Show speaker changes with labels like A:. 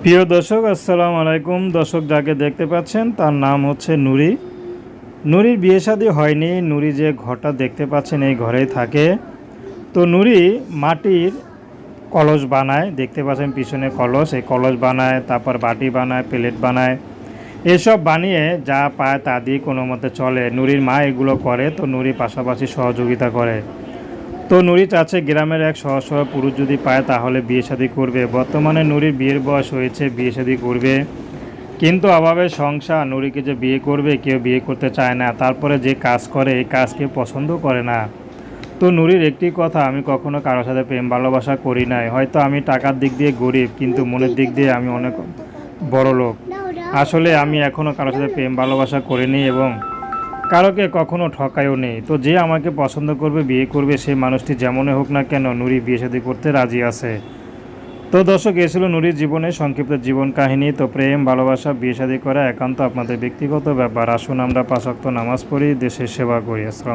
A: প্রিয় দর্শক, আসসালামু আলাইকুম। দর্শক, যাকে দেখতে পাচ্ছেন তার নাম হচ্ছে নুরি। নুরির বিয়ে শাদী হয়নি। নুরি যে ঘরটা দেখতে পাচ্ছেন এই ঘরেই থাকে। তো নুরি মাটির কলস বানায়, দেখতে পাচ্ছেন পিছনে কলস, এই কলস বানায়, তারপর বাটি বানায়, প্লেট বানায়, এসব বানিয়ে যা পায় তা দিয়ে কোনো মতে চলে। নুরির মা এগুলো করে, তো নুরি পাশাপাশি সহযোগিতা করে। তো নুরি চাচ্ছে গ্রামের এক সহজ সরল পুরুষ যদি পায় তাহলে বিয়ে শাদী করবে। বর্তমানে নুরির বিয়ের বয়স হয়েছে, বিয়ে শাদী করবে, কিন্তু অভাবের সংসার, নুরিকে যে বিয়ে করবে কেউ বিয়ে করতে চায় না। তারপরে যে কাজ করে এই কাজ কেউ পছন্দ করে না। তো নুরির একটি কথা, আমি কখনো কারোর সাথে প্রেম ভালোবাসা করি নাই। হয়তো আমি টাকার দিক দিয়ে গরিব, কিন্তু মনের দিক দিয়ে আমি অনেক বড় লোক। আসলে আমি এখনও কারোর সাথে প্রেম ভালোবাসা করিনি এবং কারোকে কখনো ঠকায়ও নেই। তো যে আমাকে পছন্দ করবে, বিয়ে করবে, সেই মানুষটি যেমনই হোক না কেন নুরি বিয়ে শাদী করতে রাজি আছে। তো দর্শক, এ ছিল নুরির জীবনে সংক্ষিপ্ত জীবন কাহিনী। তো প্রেম ভালোবাসা বিয়ে শাদী করা একান্ত আপনাদের ব্যক্তিগত ব্যাপার। আসুন আমরা 5 ওয়াক্ত নামাজ পড়ি, দেশের সেবা করি। আসসালাম।